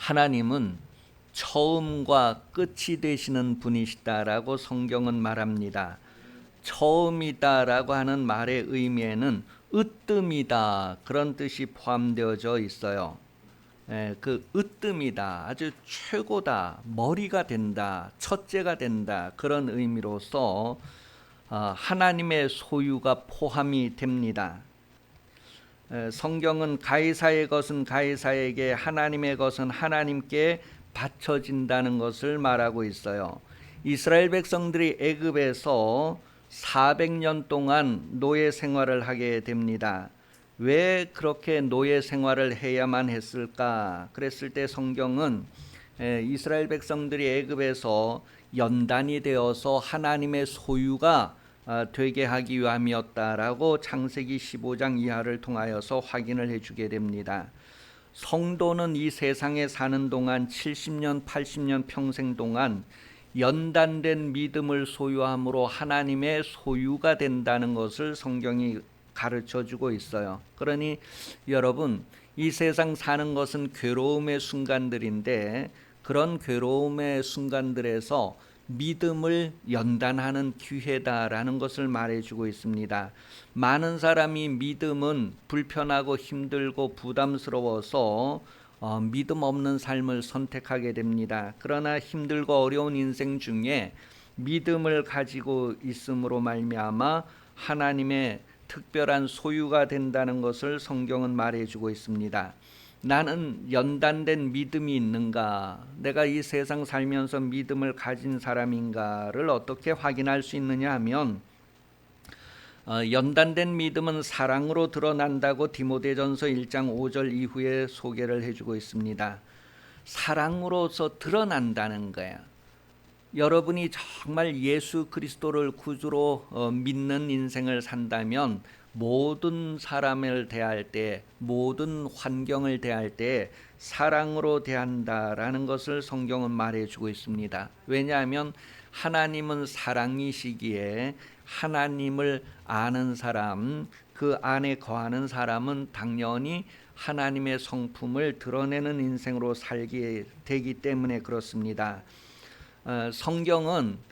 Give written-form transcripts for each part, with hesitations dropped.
하나님은 처음과 끝이 되시는 분이시다라고 성경은 말합니다. 처음이다라고 하는 말의 의미에는 으뜸이다 그런 뜻이 포함되어져 있어요. 그 으뜸이다, 아주 최고다, 머리가 된다, 첫째가 된다 그런 의미로서 하나님의 소유가 포함이 됩니다. 성경은 가이사의 것은 가이사에게, 하나님의 것은 하나님께 바쳐진다는 것을 말하고 있어요. 이스라엘 백성들이 애굽에서 400년 동안 노예 생활을 하게 됩니다. 왜 그렇게 노예 생활을 해야만 했을까? 그랬을 때 성경은 이스라엘 백성들이 애굽에서 연단이 되어서 하나님의 소유가 되게 하기 위함이었다라고 창세기 15장 이하를 통하여서 확인을 해주게 됩니다. 성도는 이 세상에 사는 동안 70년, 80년 평생 동안 연단된 믿음을 소유함으로 하나님의 소유가 된다는 것을 성경이 가르쳐주고 있어요. 그러니 여러분, 이 세상 사는 것은 괴로움의 순간들인데 그런 괴로움의 순간들에서 믿음을 연단하는 기회다라는 것을 말해주고 있습니다. 많은 사람이 믿음은 불편하고 힘들고 부담스러워서 믿음 없는 삶을 선택하게 됩니다. 그러나 힘들고 어려운 인생 중에 믿음을 가지고 있음으로 말미암아 하나님의 특별한 소유가 된다는 것을 성경은 말해주고 있습니다. 나는 연단된 믿음이 있는가? 내가 이 세상 살면서 믿음을 가진 사람인가를 어떻게 확인할 수 있느냐 하면 연단된 믿음은 사랑으로 드러난다고 디모데전서 1장 5절 이후에 소개를 해주고 있습니다. 사랑으로서 드러난다는 거야. 여러분이 정말 예수 그리스도를 구주로 믿는 인생을 산다면 모든 사람을 대할 때, 모든 환경을 대할 때 사랑으로 대한다라는 것을 성경은 말해주고 있습니다. 왜냐하면 하나님은 사랑이시기에 하나님을 아는 사람, 그 안에 거하는 사람은 당연히 하나님의 성품을 드러내는 인생으로 살게 되기 때문에 그렇습니다. 성경은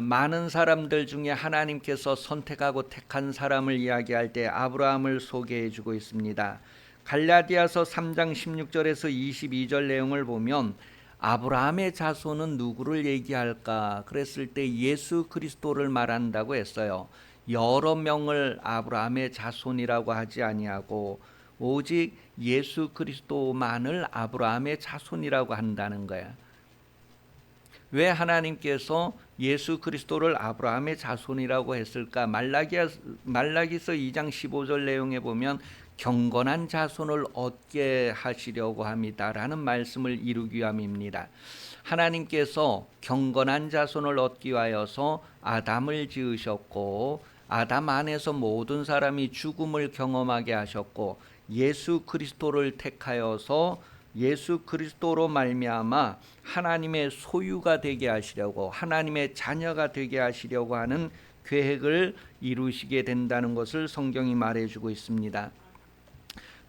많은 사람들 중에 하나님께서 선택하고 택한 사람을 이야기할 때 아브라함을 소개해 주고 있습니다. 갈라디아서 3장 16절에서 22절 내용을 보면 아브라함의 자손은 누구를 얘기할까? 그랬을 때 예수 그리스도를 말한다고 했어요. 여러 명을 아브라함의 자손이라고 하지 아니하고 오직 예수 그리스도만을 아브라함의 자손이라고 한다는 거야. 왜 하나님께서 예수 그리스도를 아브라함의 자손이라고 했을까? 말라기서 2장 15절 내용에 보면 경건한 자손을 얻게 하시려고 합니다라는 말씀을 이루기 위함입니다. 하나님께서 경건한 자손을 얻기 위하여서 아담을 지으셨고 아담 안에서 모든 사람이 죽음을 경험하게 하셨고 예수 그리스도를 택하여서 예수 그리스도로 말미암아 하나님의 소유가 되게 하시려고, 하나님의 자녀가 되게 하시려고 하는 계획을 이루시게 된다는 것을 성경이 말해주고 있습니다.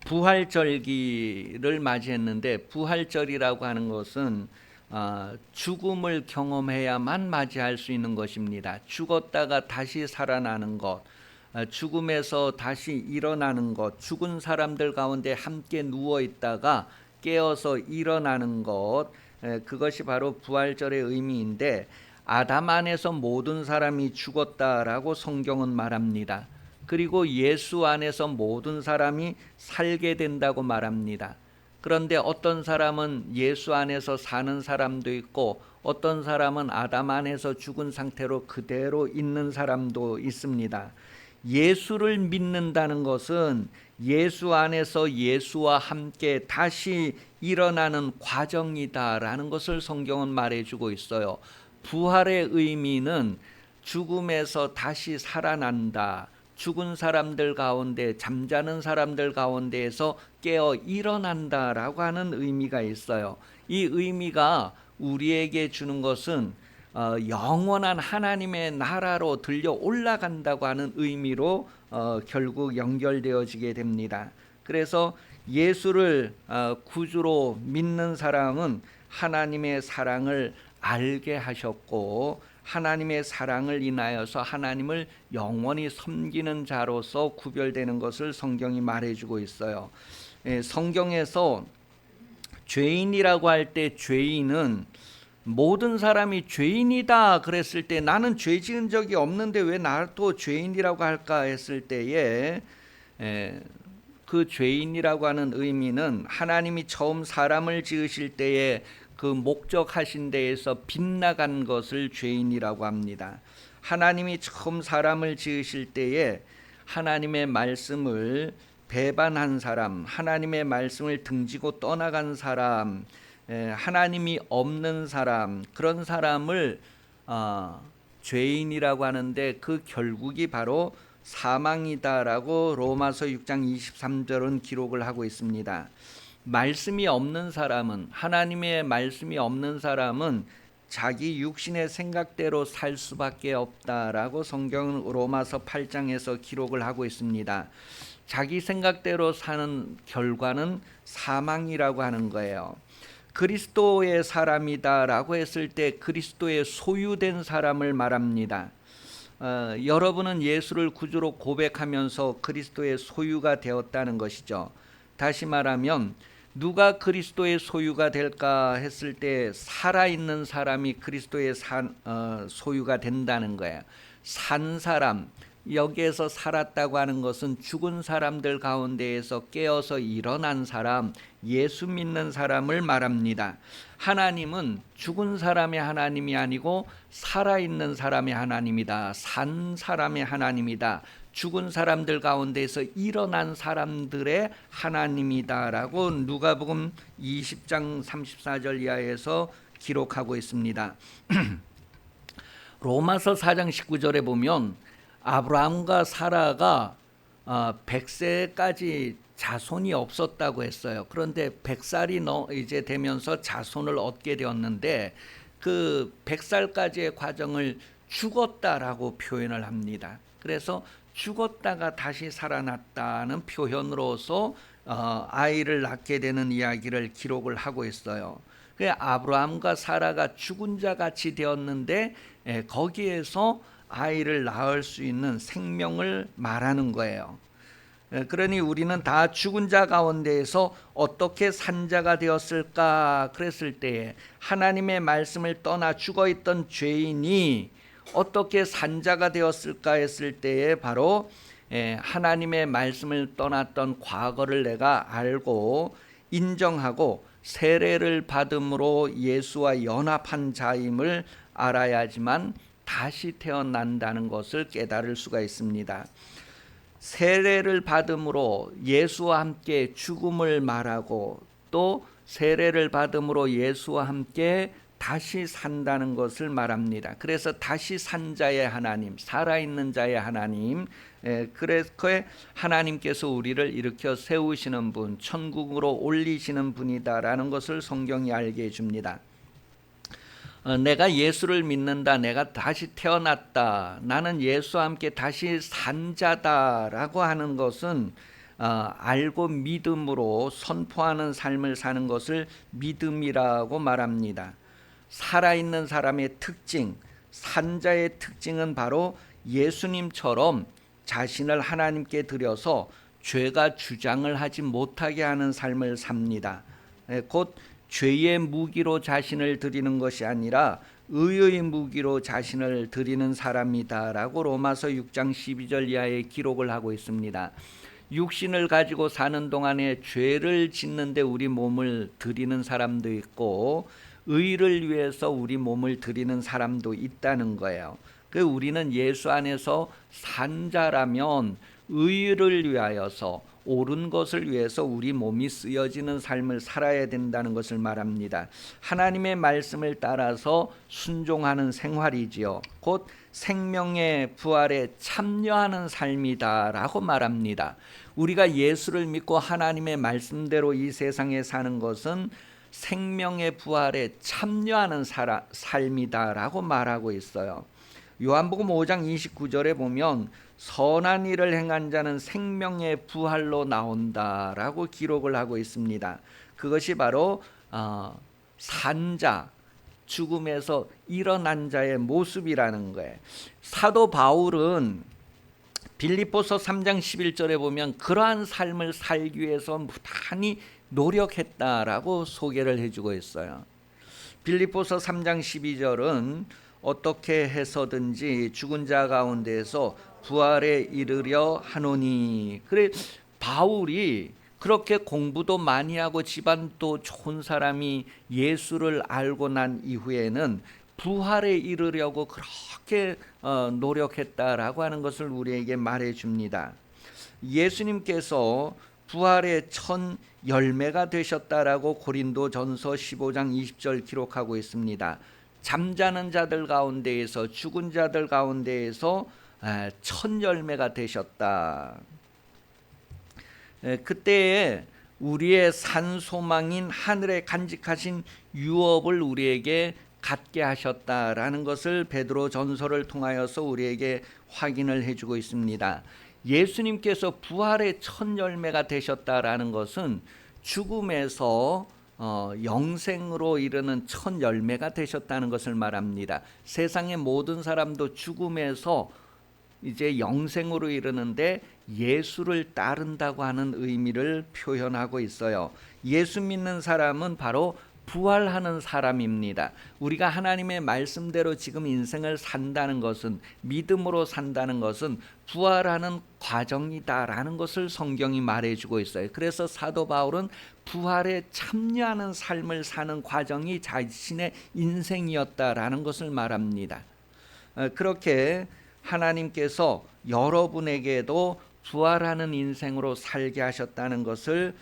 부활절기를 맞이했는데 부활절이라고 하는 것은 죽음을 경험해야만 맞이할 수 있는 것입니다. 죽었다가 다시 살아나는 것, 죽음에서 다시 일어나는 것, 죽은 사람들 가운데 함께 누워 있다가 깨어서 일어나는 것, 그것이 바로 부활절의 의미인데 아담 안에서 모든 사람이 죽었다라고 성경은 말합니다. 그리고 예수 안에서 모든 사람이 살게 된다고 말합니다. 그런데 어떤 사람은 예수 안에서 사는 사람도 있고 어떤 사람은 아담 안에서 죽은 상태로 그대로 있는 사람도 있습니다. 예수를 믿는다는 것은 예수 안에서 예수와 함께 다시 일어나는 과정이다라는 것을 성경은 말해주고 있어요. 부활의 의미는 죽음에서 다시 살아난다. 죽은 사람들 가운데, 잠자는 사람들 가운데에서 깨어 일어난다라고 하는 의미가 있어요. 이 의미가 우리에게 주는 것은 영원한 하나님의 나라로 들려 올라간다고 하는 의미로 결국 연결되어지게 됩니다. 그래서 예수를 구주로 믿는 사람은 하나님의 사랑을 알게 하셨고 하나님의 사랑을 인하여서 하나님을 영원히 섬기는 자로서 구별되는 것을 성경이 말해주고 있어요. 성경에서 죄인이라고 할 때 죄인은 모든 사람이 죄인이다 그랬을 때 나는 죄 지은 적이 없는데 왜 나를 또 죄인이라고 할까 했을 때에 그 죄인이라고 하는 의미는 하나님이 처음 사람을 지으실 때에 그 목적하신 데에서 빗나간 것을 죄인이라고 합니다. 하나님이 처음 사람을 지으실 때에 하나님의 말씀을 배반한 사람, 하나님의 말씀을 등지고 떠나간 사람, 하나님이 없는 사람, 그런 사람을 죄인이라고 하는데 그 결국이 바로 사망이다라고 로마서 6장 23절은 기록을 하고 있습니다. 말씀이 없는 사람은, 하나님의 말씀이 없는 사람은 자기 육신의 생각대로 살 수밖에 없다라고 성경은 로마서 8장에서 기록을 하고 있습니다. 자기 생각대로 사는 결과는 사망이라고 하는 거예요. 그리스도의 사람이다라고 했을 때 그리스도의 소유된 사람을 말합니다. 여러분은 예수를 구주로 고백하면서 그리스도의 소유가 되었다는 것이죠. 다시 말하면 누가 그리스도의 소유가 될까 했을 때 살아있는 사람이 그리스도의 소유가 된다는 거예요. 산 사람, 여기에서 살았다고 하는 것은 죽은 사람들 가운데에서 깨어서 일어난 사람, 예수 믿는 사람을 말합니다. 하나님은 죽은 사람의 하나님이 아니고 살아있는 사람의 하나님이다. 산 사람의 하나님이다. 죽은 사람들 가운데서 일어난 사람들의 하나님이다라고 누가복음 20장 34절 이하에서 기록하고 있습니다. 로마서 4장 19절에 보면 아브라함과 사라가 100세까지 자손이 없었다고 했어요. 그런데 100살이 이제 되면서 자손을 얻게 되었는데 그 100살까지의 과정을 죽었다라고 표현을 합니다. 그래서 죽었다가 다시 살아났다는 표현으로서 아이를 낳게 되는 이야기를 기록을 하고 있어요. 아브라함과 사라가 죽은 자 같이 되었는데 거기에서 아이를 낳을 수 있는 생명을 말하는 거예요. 그러니 우리는 다 죽은 자 가운데에서 어떻게 산 자가 되었을까 그랬을 때에 하나님의 말씀을 떠나 죽어있던 죄인이 어떻게 산 자가 되었을까 했을 때에 바로 하나님의 말씀을 떠났던 과거를 내가 알고 인정하고 세례를 받음으로 예수와 연합한 자임을 알아야지만 다시 태어난다는 것을 깨달을 수가 있습니다. 세례를 받음으로 예수와 함께 죽음을 말하고 또 세례를 받음으로 예수와 함께 다시 산다는 것을 말합니다. 그래서 다시 산 자의 하나님, 살아있는 자의 하나님, 그래서 하나님께서 우리를 일으켜 세우시는 분, 천국으로 올리시는 분이다라는 것을 성경이 알게 해줍니다. 내가 예수를 믿는다, 내가 다시 태어났다, 나는 예수와 함께 다시 산 자다라고 하는 것은 알고 믿음으로 선포하는 삶을 사는 것을 믿음이라고 말합니다. 살아있는 사람의 특징, 산자의 특징은 바로 예수님처럼 자신을 하나님께 드려서 죄가 주장을 하지 못하게 하는 삶을 삽니다. 곧 죄의 무기로 자신을 드리는 것이 아니라 의의 무기로 자신을 드리는 사람이다라고 로마서 6장 12절 이하에 기록을 하고 있습니다. 육신을 가지고 사는 동안에 죄를 짓는데 우리 몸을 드리는 사람도 있고 의를 위해서 우리 몸을 드리는 사람도 있다는 거예요. 우리는 예수 안에서 산 자라면 의를 위하여서 옳은 것을 위해서 우리 몸이 쓰여지는 삶을 살아야 된다는 것을 말합니다. 하나님의 말씀을 따라서 순종하는 생활이지요. 곧 생명의 부활에 참여하는 삶이다라고 말합니다. 우리가 예수를 믿고 하나님의 말씀대로 이 세상에 사는 것은 생명의 부활에 참여하는 삶이다라고 말하고 있어요. 요한복음 5장 29절에 보면 선한 일을 행한 자는 생명의 부활로 나온다라고 기록을 하고 있습니다. 그것이 바로 산자, 죽음에서 일어난 자의 모습이라는 거예요. 사도 바울은 빌립보서 3장 11절에 보면 그러한 삶을 살기 위해서 무단히 노력했다라고 소개를 해주고 있어요. 빌립보서 3장 12절은 어떻게 해서든지 죽은 자 가운데에서 부활에 이르려 하노니. 그래, 바울이 그렇게 공부도 많이 하고 집안도 좋은 사람이 예수를 알고 난 이후에는 부활에 이르려고 그렇게 노력했다라고 하는 것을 우리에게 말해 줍니다. 예수님께서 부활의 첫 열매가 되셨다라고 고린도전서 15장 20절 기록하고 있습니다. 잠자는 자들 가운데에서, 죽은 자들 가운데에서 첫 열매가 되셨다. 그때에 우리의 산 소망인 하늘에 간직하신 유업을 우리에게 갖게 하셨다라는 것을 베드로 전서를 통하여서 우리에게 확인을 해주고 있습니다. 예수님께서 부활의 첫 열매가 되셨다라는 것은 죽음에서 영생으로 이르는 첫 열매가 되셨다는 것을 말합니다. 세상의 모든 사람도 죽음에서 이제 영생으로 이르는데 예수를 따른다고 하는 의미를 표현하고 있어요. 예수 믿는 사람은 바로 부활하는 사람입니다. 우리가 하나님의 말씀대로 지금 인생을 산다는 것은, 믿음으로 산다는 것은 부활하는 과정이다라는 것을 성경이 말해주고 있어요. 그래서 사도 바울은 부활에 참여하는 삶을 사는 과정이 자신의 인생이었다라는 것을 말합니다. 그렇게 하나님께서 여러분에게도 부활하는 인생으로 살게 하셨다는 것을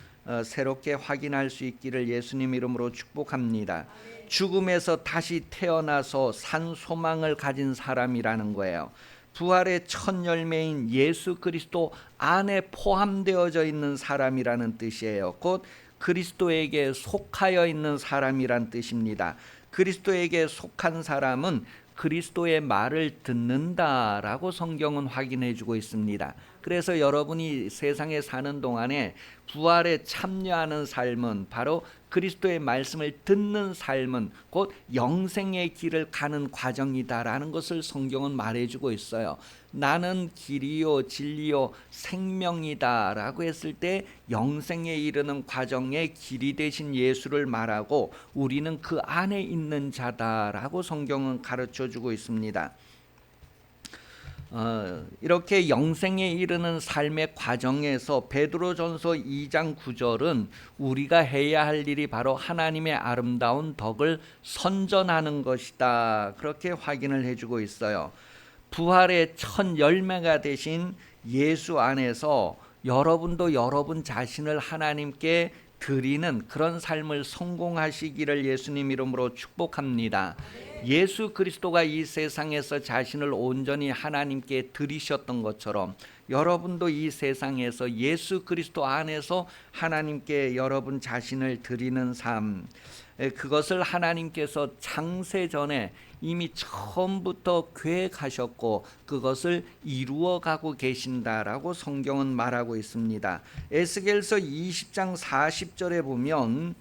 새롭게 확인할 수 있기를 예수님 이름으로 축복합니다. 죽음에서 다시 태어나서 산 소망을 가진 사람이라는 거예요. 부활의 첫 열매인 예수 그리스도 안에 포함되어져 있는 사람이라는 뜻이에요. 곧 그리스도에게 속하여 있는 사람이란 뜻입니다. 그리스도에게 속한 사람은 그리스도의 말을 듣는다라고 성경은 확인해 주고 있습니다. 그래서 여러분이 세상에 사는 동안에 부활에 참여하는 삶은, 바로 그리스도의 말씀을 듣는 삶은 곧 영생의 길을 가는 과정이다라는 것을 성경은 말해주고 있어요. 나는 길이요 진리요 생명이다라고 했을 때 영생에 이르는 과정의 길이 되신 예수를 말하고 우리는 그 안에 있는 자다라고 성경은 가르쳐주고 있습니다. 이렇게 영생에 이르는 삶의 과정에서 베드로전서 2장 9절은 우리가 해야 할 일이 바로 하나님의 아름다운 덕을 선전하는 것이다, 그렇게 확인을 해주고 있어요. 부활의 첫 열매가 되신 예수 안에서 여러분도 여러분 자신을 하나님께 드리는 그런 삶을 성공하시기를 예수님 이름으로 축복합니다. 예수 그리스도가 이 세상에서 자신을 온전히 하나님께 드리셨던 것처럼 여러분도 이 세상에서 예수 그리스도 안에서 하나님께 여러분 자신을 드리는 삶, 그것을 하나님께서 창세 전에 이미 처음부터 계획하셨고 그것을 이루어가고 계신다라고 성경은 말하고 있습니다. 에스겔서 20장 40절에 보면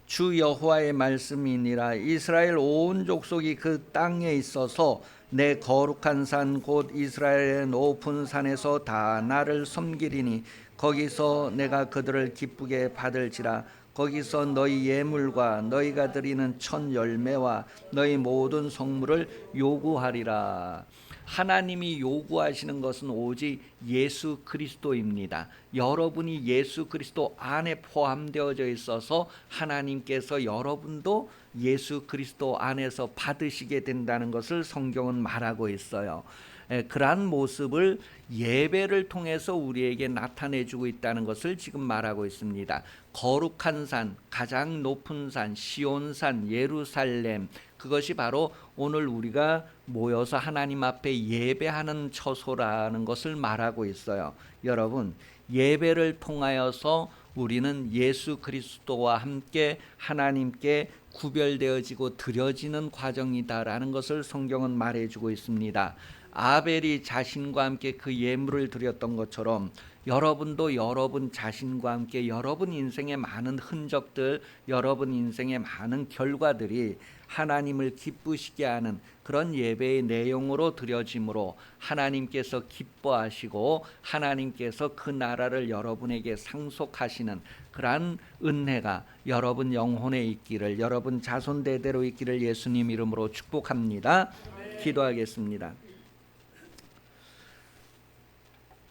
주 여호와의 말씀이니라. 이스라엘 온 족속이 그 땅에 있어서 내 거룩한 산 곧 이스라엘의 높은 산에서 다 나를 섬기리니 거기서 내가 그들을 기쁘게 받을지라. 거기서 너희 예물과 너희가 드리는 첫 열매와 너희 모든 성물을 요구하리라. 하나님이 요구하시는 것은 오직 예수 그리스도입니다. 여러분이 예수 그리스도 안에 포함되어져 있어서 하나님께서 여러분도 예수 그리스도 안에서 받으시게 된다는 것을 성경은 말하고 있어요. 그러한 모습을 예배를 통해서 우리에게 나타내주고 있다는 것을 지금 말하고 있습니다. 거룩한 산, 가장 높은 산, 시온산, 예루살렘, 그것이 바로 오늘 우리가 모여서 하나님 앞에 예배하는 처소라는 것을 말하고 있어요. 여러분, 예배를 통하여서 우리는 예수 그리스도와 함께 하나님께 구별되어지고 드려지는 과정이다라는 것을 성경은 말해주고 있습니다. 아벨이 자신과 함께 그 예물을 드렸던 것처럼 여러분도 여러분 자신과 함께 여러분 인생의 많은 흔적들, 여러분 인생의 많은 결과들이 하나님을 기쁘시게 하는 그런 예배의 내용으로 드려짐으로 하나님께서 기뻐하시고 하나님께서 그 나라를 여러분에게 상속하시는 그러한 은혜가 여러분 영혼에 있기를, 여러분 자손 대대로 있기를 예수님 이름으로 축복합니다. 기도하겠습니다.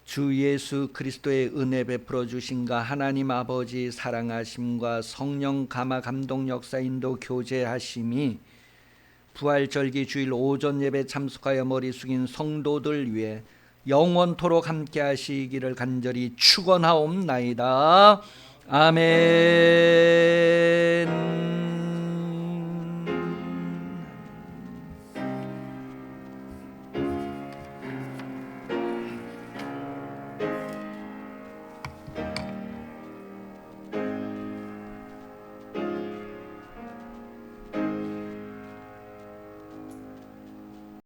주 예수 그리스도의 은혜 베풀어 주신가 하나님 아버지 사랑하심과 성령 감화 감동 역사 인도 교제하심이 부활절기 주일 오전 예배 참석하여 머리 숙인 성도들 위해 영원토록 함께 하시기를 간절히 축원하옵나이다. 아멘.